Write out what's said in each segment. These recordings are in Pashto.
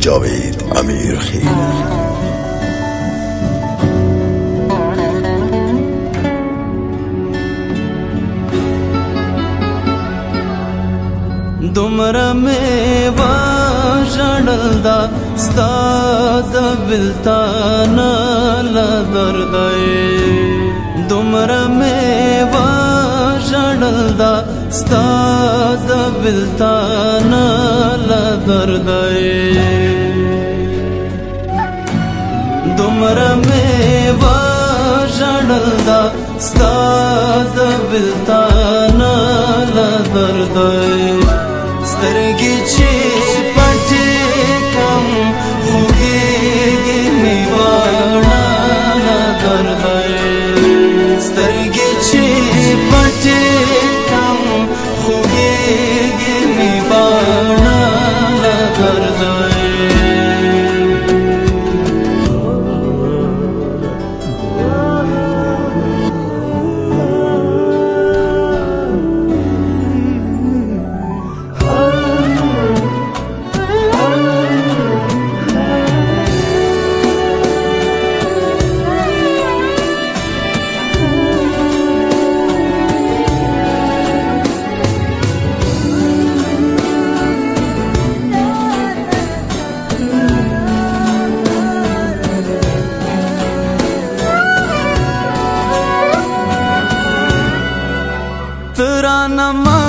جاوید امیرخیل. دومره مې وژړل دا ستا د بېلتانه له درده یې، دومره مې وژړل دا ستا د بېلتانه له درده یې، دومره مې وژړل دا ستا د بېلتانه له درده یې، سترګې چې پټې کړم خوږېږي مې باڼه له درده یې، سترګې چې پټې کړم خوږېږي مې باڼه له درده یې. ترانما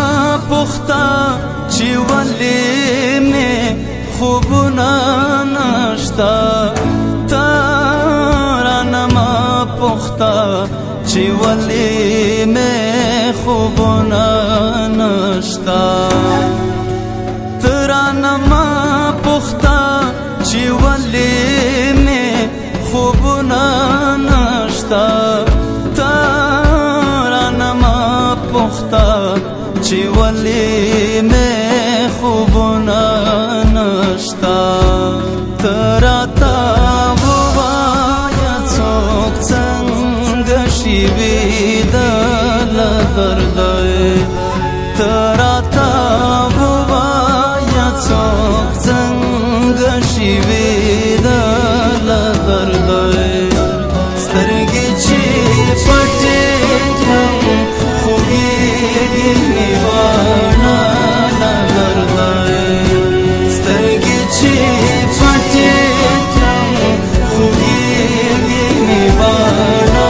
پختا چې ولې مې خوبونه نشتا، ترانما پختا چې ولې مې خوبونه نشتا، ترانما پختا چې ولې مې خوبونه نشتا، پختا چې ولې مې خوبونه نشتا، ته راته ووایه څوک څنګه شي بیدله درده یې، ته راته ووایه څوک څنګه شي بیدله درده یې، سترګې چې پټې کړم خوږېږي مې باڼه له درده یې، سترګې چې پټې کړم خوږېږي مې باڼه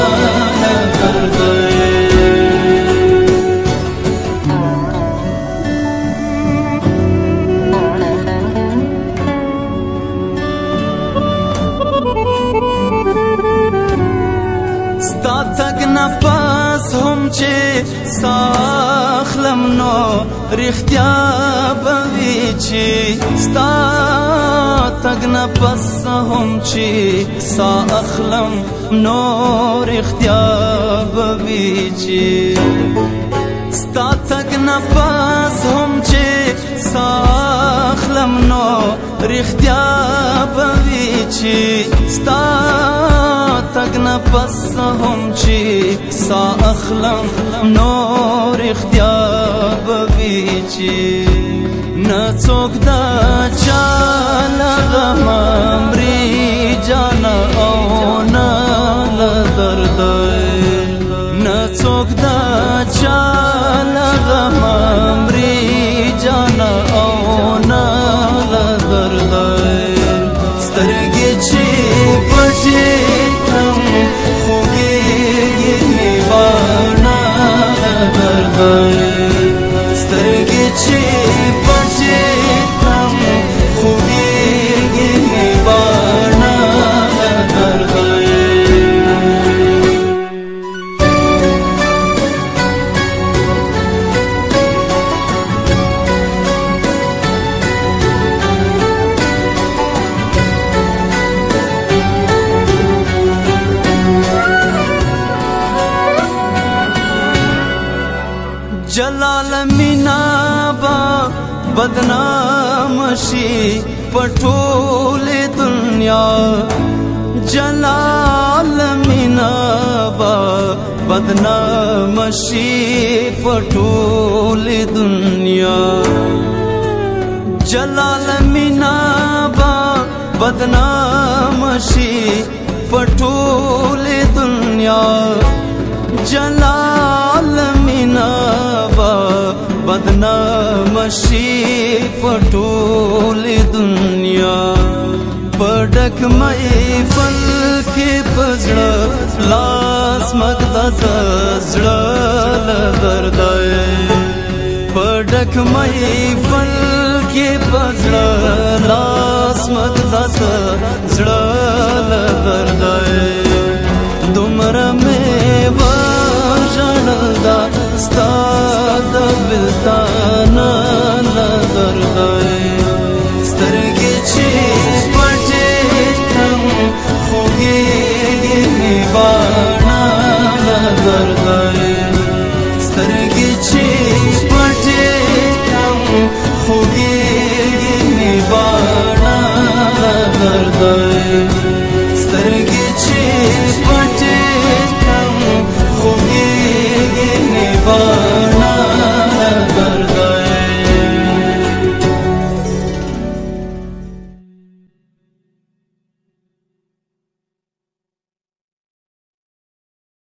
له درده یې. ستا تګ نفس هم چې ساه اخلم نو رښتیا به وي چې، ستا تګ نفس هم چې ساه اخلم نو رښتیا به وي چې، ستا تګ نفس هم چې ساه اخلم نو رښتیا به وي چې، ستا تګ نفس هم چې ساه اخلم نو رښتیا به وي چې، نه څوک دا چا له غمه مري جانه او نه له درده یې، نه څوک دا چا له غمه مري جانه او نه له درده یې، سترګې چې پټې کړم خوږېږي مې باڼه له درده یې، سترګې چې پټې کړم خوږېږي مې باڼه له درده یې. جلال مینا با بدنام شي په ټولې دنیا، جلال مینا با بدنام شي په ټولې دنیا، جلال مینا با بدنام شي پټول دنیا جلال مینا با بدنام شي پټول دنیا پډک مې فل کې پزړه لاس مقدس زړه لدردای پډک مې فل کې پزړه لاس مقدس زړه لدردای دومره مې وژړدا ستاد بلتانا لدردای سترګې چې بانا لدردای سترګې چې پټې کړم خوږېږي مې بانا لدردای سترګې